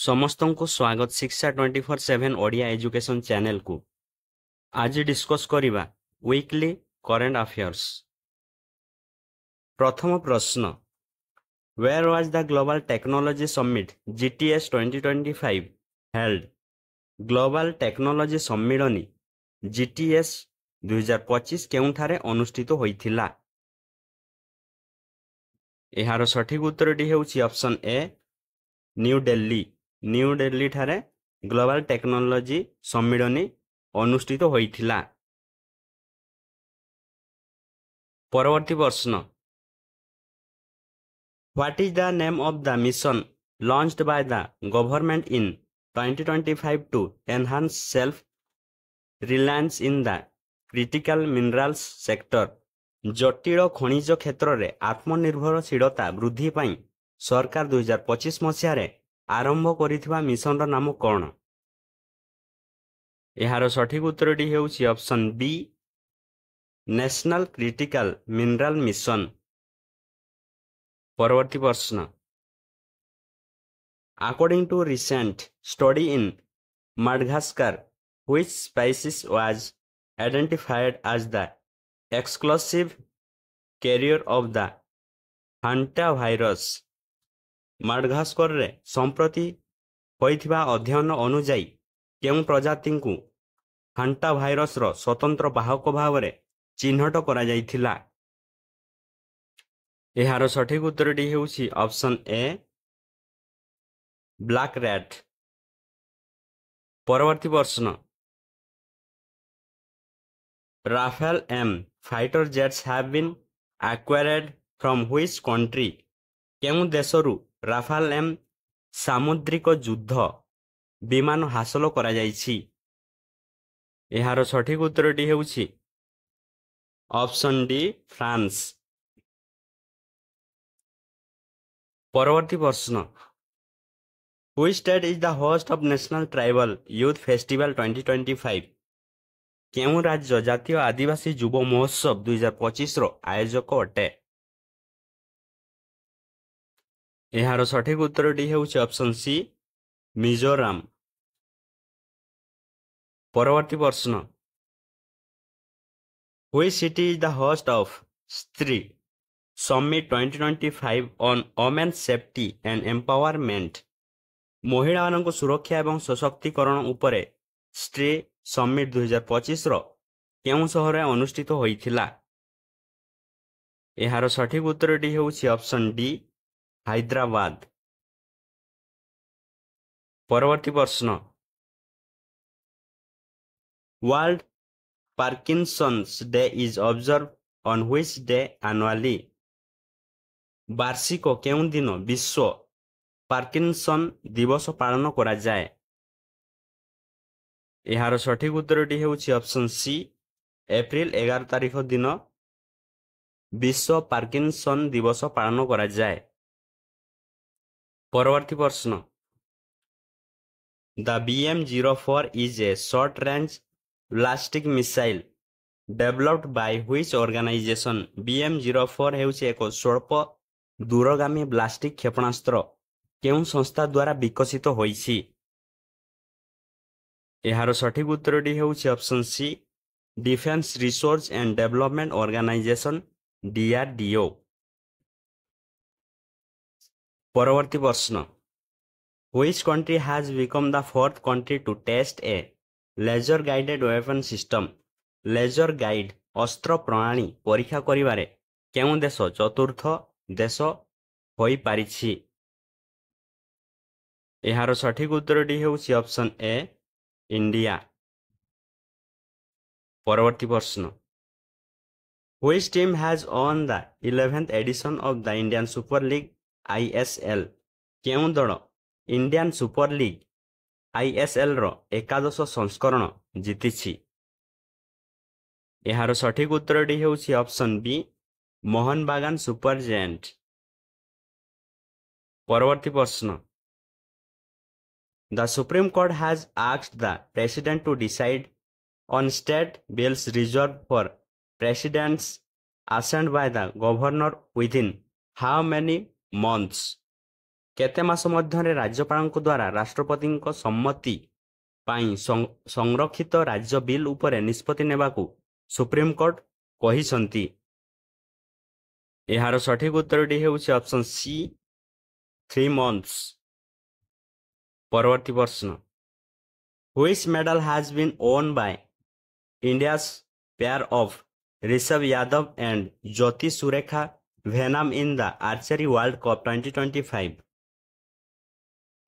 ସମସ୍ତଙ୍କୁ ସ୍ୱାଗତ ଶିକ୍ଷା 24/7 ଓଡ଼ିଆ ଏଜୁକେସନ୍ ଚ୍ୟାନେଲକୁ। ଆଜି ଡିସ୍କସ୍ କରିବା ୱିକଲି କରେଣ୍ଟ ଆଫେୟାର୍ସ। ପ୍ରଥମ ପ୍ରଶ୍ନ, Where was the Global Technology Summit GTS 2025 held? Global technology ସମ୍ମିଳନୀ GTS 2025 କେଉଁଠାରେ ଅନୁଷ୍ଠିତ ହୋଇଥିଲା? ଏହାର ସଠିକ ଉତ୍ତରଟି ହେଉଛି option A, new Delhi. New Delhi ଠାରେ ଗ୍ଲୋବାଲ ଟେକ୍ନୋଲୋଜି ସମ୍ମିଳନୀ ଅନୁଷ୍ଠିତ ହୋଇଥିଲା। ପରବର୍ତ୍ତୀ ପ୍ରଶ୍ନ, What is the name of the mission launched by the government in 2025 to enhance self-reliance in the critical minerals sector? ଜଟିଳ ଖଣିଜ କ୍ଷେତ୍ରରେ ଆତ୍ମନିର୍ଭରଶୀଳତା ବୃଦ୍ଧି ପାଇଁ ସରକାର 2025 ମସିହାରେ ଆରମ୍ଭ କରିଥିବା ମିଶନର ନାମ କ'ଣ? ଏହାର ସଠିକ ଉତ୍ତରଟି ହେଉଛି ଅପସନ୍ ବି, ନ୍ୟାସନାଲ କ୍ରିଟିକାଲ ମିନେରାଲ ମିଶନ। ପରବର୍ତ୍ତୀ ପ୍ରଶ୍ନ, According to recent study in Madagascar, which species was identified as the exclusive carrier of the hantavirus? ମାଡଗାସ୍କରରେ ସମ୍ପ୍ରତି ହୋଇଥିବା ଅଧ୍ୟୟନ ଅନୁଯାୟୀ କେଉଁ ପ୍ରଜାତିଙ୍କୁ ହାଣ୍ଟା ଭାଇରସର ସ୍ୱତନ୍ତ୍ର ବାହକ ଭାବରେ ଚିହ୍ନଟ କରାଯାଇଥିଲା? ଏହାର ସଠିକ ଉତ୍ତରଟି ହେଉଛି ଅପସନ୍ ଏ, ବ୍ଲାକ୍ ରାଟ୍। ପରବର୍ତ୍ତୀ ପ୍ରଶ୍ନ, Rafale M fighter jets have been acquired from which country? କେଉଁ ଦେଶରୁ ରାଫାଲ M ସାମୁଦ୍ରିକ ଯୁଦ୍ଧ ବିମାନ ହାସଲ କରାଯାଇଛି? ଏହାର ସଠିକ ଉତ୍ତରଟି ହେଉଛି ଅପସନ୍ ଡି, ଫ୍ରାନ୍ସ। ପରବର୍ତ୍ତୀ ପ୍ରଶ୍ନ, Which state is the host of National Tribal Youth Festival 2025? କେଉଁ ରାଜ୍ୟ ଜାତୀୟ ଆଦିବାସୀ ଯୁବ ମହୋତ୍ସବ 2025ର ଆୟୋଜକ ଅଟେ? ଏହାର ସଠିକ ଉତ୍ତରଟି ହେଉଛି ଅପସନ୍ ସି, ମିଜୋରାମ। ପରବର୍ତ୍ତୀ ପ୍ରଶ୍ନ, Which city is the host of Stree Summit 2025 on Women's Safety and Empowerment? ମହିଳାମାନଙ୍କ ସୁରକ୍ଷା ଏବଂ ସଶକ୍ତିକରଣ ଉପରେ ଷ୍ଟ୍ରି ସମିଟ୍ 2025ର କେଉଁ ସହରରେ ଅନୁଷ୍ଠିତ ହୋଇଥିଲା? ଏହାର ସଠିକ ଉତ୍ତରଟି ହେଉଛି ଅପସନ୍ ଡି, ହାଇଦ୍ରାବାଦ। ପରବର୍ତ୍ତୀ ପ୍ରଶ୍ନ, World Parkinson's Day is observed on which day annually? ବାର୍ଷିକ କେଉଁ ଦିନ ବିଶ୍ୱ ପାର୍କିନସନ୍ ଦିବସ ପାଳନ କରାଯାଏ? ଏହାର ସଠିକ ଉତ୍ତରଟି ହେଉଛି ଅପସନ୍ ସି, ଏପ୍ରିଲ 11 ତାରିଖ ଦିନ ବିଶ୍ୱ ପାର୍କିନସନ୍ ଦିବସ ପାଳନ କରାଯାଏ। ପରବର୍ତ୍ତୀ ପ୍ରଶ୍ନ, The BM-04 is a short-range ballistic missile developed by which organization? BM-04 ହେଉଛି ଏକ ସ୍ୱଳ୍ପ ଦୂରଗାମୀ ବ୍ଲାଷ୍ଟିକ୍ କ୍ଷେପଣାସ୍ତ୍ର କେଉଁ ସଂସ୍ଥା ଦ୍ୱାରା ବିକଶିତ ହୋଇଛି? ଏହାର ସଠିକ ଉତ୍ତରଟି ହେଉଛି option C, defence research and development organisation DRDO। ପରବର୍ତ୍ତୀ ପ୍ରଶ୍ନ, Which country has become the fourth country to test a laser guided weapon system? Laser guide ଅସ୍ତ୍ର ପ୍ରଣାଳୀ ପରୀକ୍ଷା କରିବାରେ କେଉଁ ଦେଶ ଚତୁର୍ଥ ଦେଶ ହୋଇପାରିଛି? ଏହାର ସଠିକ ଉତ୍ତରଟି ହେଉଛି ଅପସନ୍ ଏ, ଇଣ୍ଡିଆ। ପରବର୍ତ୍ତୀ ପ୍ରଶ୍ନ, Which team has won the 11th edition of the Indian Super League ISL? କେଉଁ ଦଳ ଇଣ୍ଡିଆନ୍ ସୁପର ଲିଗ୍ ISLର ଏକାଦଶ ସଂସ୍କରଣ ଜିତିଛି? ଏହାର ସଠିକ ଉତ୍ତରଟି ହେଉଛି ଅପସନ୍ ବି, ମୋହନ ବାଗାନ ସୁପର ଜାଏଣ୍ଟ। ପରବର୍ତ୍ତୀ ପ୍ରଶ୍ନ, The Supreme Court has asked the President to decide on state bills reserved for President's assent by the Governor within how many months? କେତେ ମାସ ମଧ୍ୟରେ ରାଜ୍ୟପାଳଙ୍କ ଦ୍ୱାରା ରାଷ୍ଟ୍ରପତିଙ୍କ ସମ୍ମତି ପାଇଁ ସଂରକ୍ଷିତ ରାଜ୍ୟ ବିଲ୍ ଉପରେ ନିଷ୍ପତ୍ତି ନେବାକୁ ସୁପ୍ରିମକୋର୍ଟ କହିଛନ୍ତି? ଏହାର ସଠିକ ଉତ୍ତରଟି ହେଉଛି ଅପସନ୍ ସି 3 months। ପରବର୍ତ୍ତୀ ପ୍ରଶ୍ନ, Which medal has been won by India's pair of Rishabh Yadav and Jyoti Surekha Venam in the Archery World Cup 2025?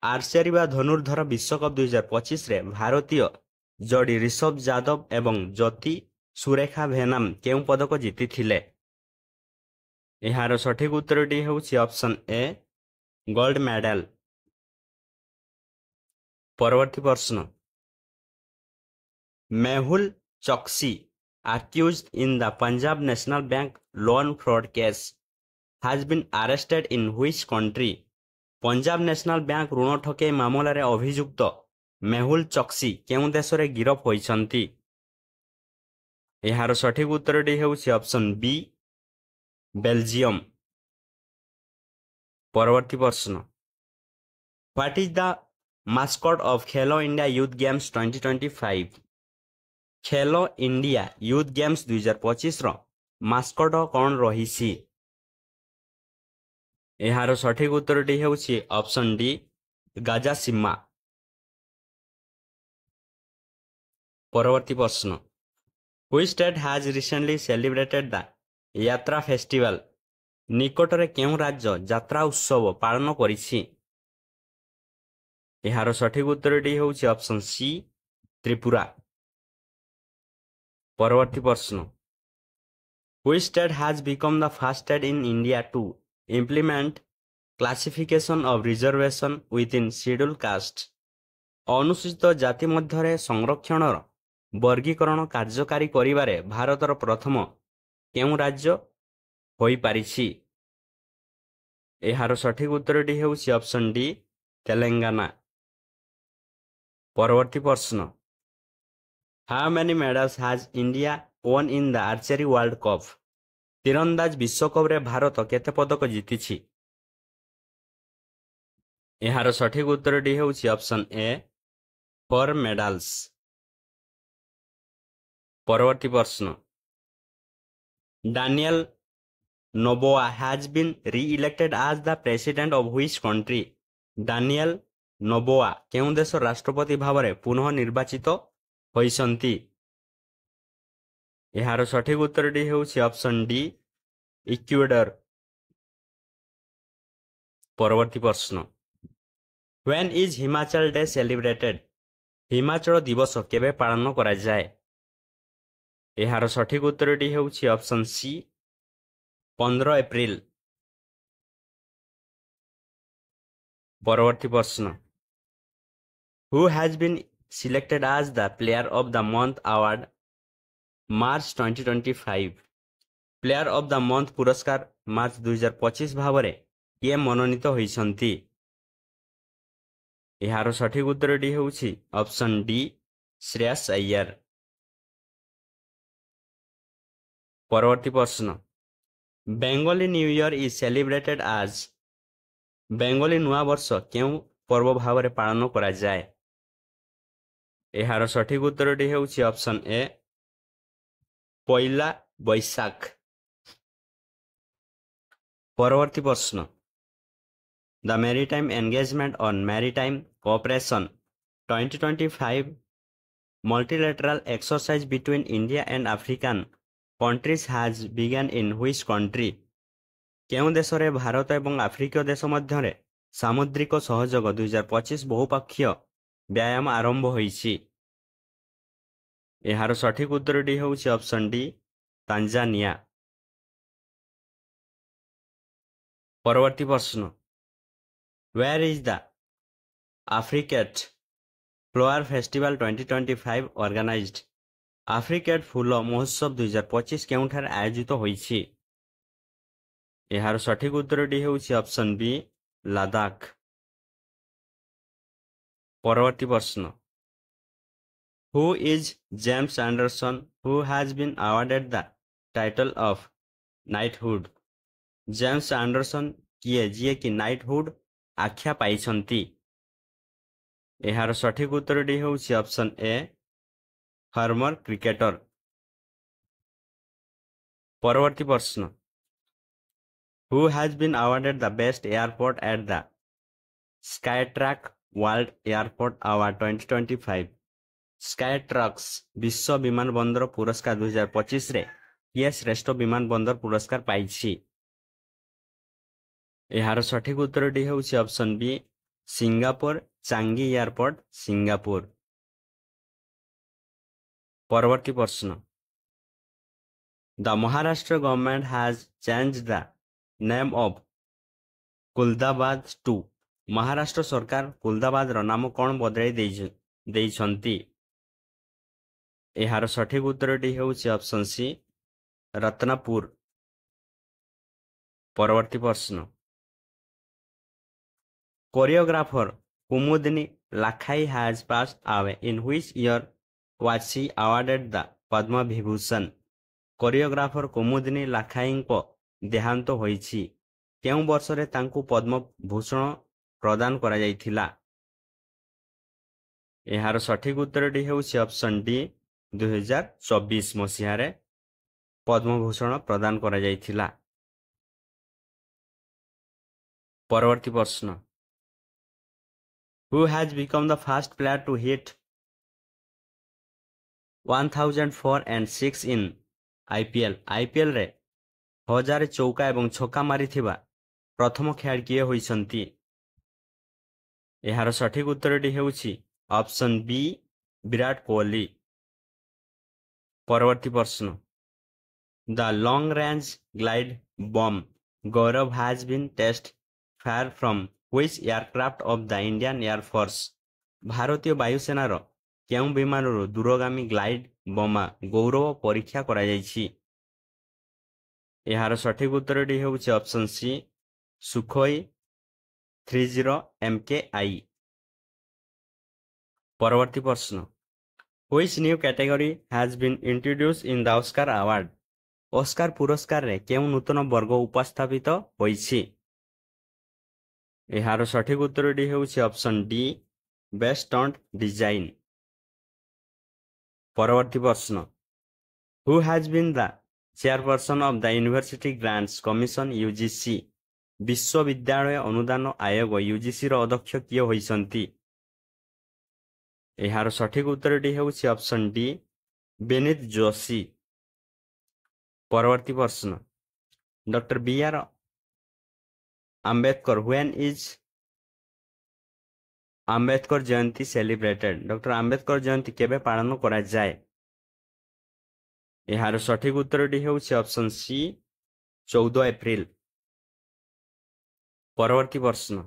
Archery ବା ଧନୁର୍ଦ୍ଧର ବିଶ୍ୱକପ 2025ରେ ଭାରତୀୟ ଯୋଡ଼ି ରିଷଭ ଯାଦବ ଏବଂ ଜ୍ୟୋତି ସୁରେଖା ଭେନାମ କେଉଁ ପଦକ ଜିତିଥିଲେ? ଏହାର ସଠିକ ଉତ୍ତରଟି ହେଉଛି ଅପସନ୍ ଏ ଗୋଲ୍ଡ ମେଡାଲ। ପରବର୍ତ୍ତୀ ପ୍ରଶ୍ନ, Mehul Choksi accused in the Punjab National Bank loan fraud case has been arrested in which country? Punjab national bank ଋଣ ଠକେଇ ମାମଲାରେ ଅଭିଯୁକ୍ତ ମେହୁଲ ଚୋକ୍ସି କେଉଁ ଦେଶରେ ଗିରଫ ହୋଇଛନ୍ତି? ଏହାର ସଠିକ ଉତ୍ତରଟି ହେଉଛି ଅପସନ୍ ବି ବେଲଜିୟମ। ପରବର୍ତ୍ତୀ ପ୍ରଶ୍ନ, what is the mascot of Khelo India youth games 2025? Khelo India youth games 2025ର ମାସ୍କଟ କ'ଣ ରହିଛି? ଏହାର ସଠିକ ଉତ୍ତରଟି ହେଉଛି ଅପସନ୍ ଡି ଗାଜାସିମା। ପରବର୍ତ୍ତୀ ପ୍ରଶ୍ନ, Which state has recently celebrated the Yatra Festival? ନିକଟରେ କେଉଁ ରାଜ୍ୟ ଯାତ୍ରା ଉତ୍ସବ ପାଳନ କରିଛି? ଏହାର ସଠିକ ଉତ୍ତରଟି ହେଉଛି ଅପସନ୍ ସି ତ୍ରିପୁରା। ପରବର୍ତ୍ତୀ ପ୍ରଶ୍ନ, Which state has become the first state in India to implement classification of reservation within scheduled caste? ଅନୁସୂଚିତ ଜାତି ମଧ୍ୟରେ ସଂରକ୍ଷଣର ବର୍ଗୀକରଣ କାର୍ଯ୍ୟକାରୀ କରିବାରେ ଭାରତର ପ୍ରଥମ କେଉଁ ରାଜ୍ୟ ହୋଇପାରିଛି? ଏହାର ସଠିକ ଉତ୍ତରଟି ହେଉଛି ଅପସନ୍ ଡି ତେଲେଙ୍ଗାନା। ପରବର୍ତ୍ତୀ ପ୍ରଶ୍ନ, How many medals has India won in the Archery World Cup? ତୀରନ୍ଦାଜ ବିଶ୍ୱକପରେ ଭାରତ କେତେ ପଦକ ଜିତିଛି? ଏହାର ସଠିକ ଉତ୍ତରଟି ହେଉଛି ଅପସନ୍ ଏ 4 medals। ପରବର୍ତ୍ତୀ ପ୍ରଶ୍ନ, Daniel Noboa has been re-elected as the president of which country? Daniel Noboa କେଉଁ ଦେଶର ରାଷ୍ଟ୍ରପତି ଭାବରେ ପୁନଃ ନିର୍ବାଚିତ ହୋଇଛନ୍ତି? ଏହାର ସଠିକ ଉତ୍ତରଟି ହେଉଛି ଅପସନ୍ ଡି ଇକ୍ୱେଡର। ପରବର୍ତ୍ତୀ ପ୍ରଶ୍ନ, When is Himachal day celebrated? Himachal ଦିବସ କେବେ ପାଳନ କରାଯାଏ? ଏହାର ସଠିକ ଉତ୍ତରଟି ହେଉଛି ଅପସନ୍ ସି 15 ଏପ୍ରିଲ। ପରବର୍ତ୍ତୀ ପ୍ରଶ୍ନ, Who has been selected as the Player of the Month Award March 2025? Player of the month ପୁରସ୍କାର ମାର୍ଚ୍ଚ 2025 ଭାବରେ କିଏ ମନୋନୀତ ହୋଇଛନ୍ତି? ଏହାର ସଠିକ ଉତ୍ତରଟି ହେଉଛି ଅପସନ୍ ଡି ଶ୍ରେୟାସ ଆୟ୍ୟାର। ପରବର୍ତ୍ତୀ ପ୍ରଶ୍ନ, Bengali new year is celebrated as? Bengali ନୂଆବର୍ଷ କେଉଁ ପର୍ବ ଭାବରେ ପାଳନ କରାଯାଏ? ଏହାର ସଠିକ ଉତ୍ତରଟି ହେଉଛି ଅପସନ୍ ଏ ପଇଲା ବୈଶାଖ। ପରବର୍ତ୍ତୀ ପ୍ରଶ୍ନ, The Maritime Engagement on Maritime Cooperation 2025 multilateral exercise between India and African countries has begun in which country? କେଉଁ ଦେଶରେ ଭାରତ ଏବଂ ଆଫ୍ରିକୀୟ ଦେଶ ମଧ୍ୟରେ ସାମୁଦ୍ରିକ ସହଯୋଗ 2025 ବହୁପକ୍ଷୀୟ ବ୍ୟାୟାମ ଆରମ୍ଭ ହୋଇଛି? ଏହାର ସଠିକ ଉତ୍ତରଟି ହେଉଛି ଅପସନ୍ ଡି ତାଞ୍ଜାନିଆ। ପରବର୍ତ୍ତୀ ପ୍ରଶ୍ନ, Where is the Africat Flower Festival 2025 organized? ଆଫ୍ରିକେଟ୍ ଫୁଲ ମହୋତ୍ସବ 2025 କେଉଁଠାରେ ଆୟୋଜିତ ହୋଇଛି? ଏହାର ସଠିକ ଉତ୍ତରଟି ହେଉଛି ଅପସନ୍ ବି ଲାଦାଖ। ପରବର୍ତ୍ତୀ ପ୍ରଶ୍ନ, Who is James Anderson who has been awarded the title of knighthood? James Anderson କିଏ ଯିଏକି ନାଇଟହୁଡ୍ ଆଖ୍ୟା ପାଇଛନ୍ତି? ଏହାର ସଠିକ ଉତ୍ତରଟି ହେଉଛି ଅପସନ୍ ଏ ଫର୍ମର କ୍ରିକେଟର। ପରବର୍ତ୍ତୀ ପ୍ରଶ୍ନ, who has been awarded the best airport at the Skytrax world airport award 2025? Skytrax ବିଶ୍ୱ ବିମାନ ବନ୍ଦର ପୁରସ୍କାର 2025ରେ କିଏ ଶ୍ରେଷ୍ଠ ବିମାନ ବନ୍ଦର ପୁରସ୍କାର ପାଇଛି? ଏହାର ସଠିକ ଉତ୍ତରଟି ହେଉଛି option B Singapore Changi airport, Singapore. ପରବର୍ତ୍ତୀ ପ୍ରଶ୍ନ, the Maharashtra government has change the name of Kuldabad to? Maharashtra ସରକାର କୁଲଦାବାଦର ନାମ କ'ଣ ବଦଳାଇ ଦେଇଛନ୍ତି? ଏହାର ସଠିକ ଉତ୍ତରଟି ହେଉଛି ଅପସନ୍ ସି ରତ୍ନପୁର। ପରବର୍ତ୍ତୀ ପ୍ରଶ୍ନ, choreographer Kumudini Lakhia has passed away. In which year was she awarded the Padma Vibhushan? Choreographer Kumudini ଲାଖାଇଙ୍କ ଦେହାନ୍ତ ହୋଇଛି। କେଉଁ ବର୍ଷରେ ତାଙ୍କୁ ପଦ୍ମଭୂଷଣ ପ୍ରଦାନ କରାଯାଇଥିଲା? ଏହାର ସଠିକ ଉତ୍ତରଟି ହେଉଛି ଅପସନ୍ ଡି 2024 ମସିହାରେ ପଦ୍ମଭୂଷଣ ପ୍ରଦାନ କରାଯାଇଥିଲା। ପରବର୍ତ୍ତୀ ପ୍ରଶ୍ନ, who has become the first player to hit 1004 and 6 in IPL? IPLରେ 1000 ଚୌକା ଏବଂ ଛକା ମାରିଥିବା ପ୍ରଥମ ଖେଳାଳି କିଏ ହୋଇଛନ୍ତି? ଏହାର ସଠିକ ଉତ୍ତରଟି ହେଉଛି ଅପସନ୍ ବି ବିରାଟ କୋହଲି। ପରବର୍ତ୍ତୀ ପ୍ରଶ୍ନ, the long range glide bomb Gaurav has been test fired from which aircraft of the Indian Air Force? ଭାରତୀୟ ବାୟୁସେନାର କେଉଁ ବିମାନରୁ ଦୂରଗାମୀ ଗ୍ଲାଇଡ୍ ବୋମା ଗୌରବ ପରୀକ୍ଷା କରାଯାଇଛି? ଏହାର ସଠିକ ଉତ୍ତରଟି ହେଉଛି ଅପସନ୍ ସି ସୁଖୋଇ 30 MKI। ପରବର୍ତ୍ତୀ ପ୍ରଶ୍ନ, which new category has been introduced in the Oscar award? Oscar ପୁରସ୍କାରରେ କେଉଁ ନୂତନ ବର୍ଗ ଉପସ୍ଥାପିତ ହୋଇଛି? ଏହାର ସଠିକ ଉତ୍ତରଟି ହେଉଛି option D best stunt design. ପରବର୍ତ୍ତୀ ପ୍ରଶ୍ନ, who has been the chairperson of the University Grants Commission UGC? ବିଶ୍ୱବିଦ୍ୟାଳୟ ଅନୁଦାନ ଆୟୋଗ UGCର ଅଧ୍ୟକ୍ଷ କିଏ ହୋଇଛନ୍ତି? ଏହାର ସଠିକ ଉତ୍ତରଟି ହେଉଛି ଅପସନ୍ ଡି ବିନୀତ ଯୋଶୀ। ପରବର୍ତ୍ତୀ ପ୍ରଶ୍ନ, doctor B.R. Ambedkar when is Ambedkar Jayanti celebrated? Doctor Ambedkar Jayanti କେବେ ପାଳନ କରାଯାଏ? ଏହାର ସଠିକ ଉତ୍ତରଟି ହେଉଛି ଅପସନ୍ ସି 14 ଏପ୍ରିଲ। ପରବର୍ତ୍ତୀ ପ୍ରଶ୍ନ,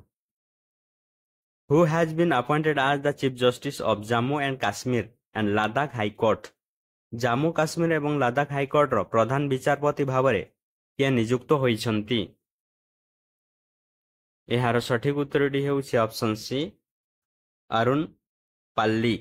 who has been appointed as the Chief Justice of Jammu and Kashmir and Ladakh High Court? Jammu Kashmir ଏବଂ ଲାଦାଖ ହାଇକୋର୍ଟର ପ୍ରଧାନ ବିଚାରପତି ଭାବରେ କିଏ ନିଯୁକ୍ତ ହୋଇଛନ୍ତି? ଏହାର ସଠିକ ଉତ୍ତରଟି ହେଉଛି ଅପସନ୍ ସି ଅରୁଣ ପାଲି।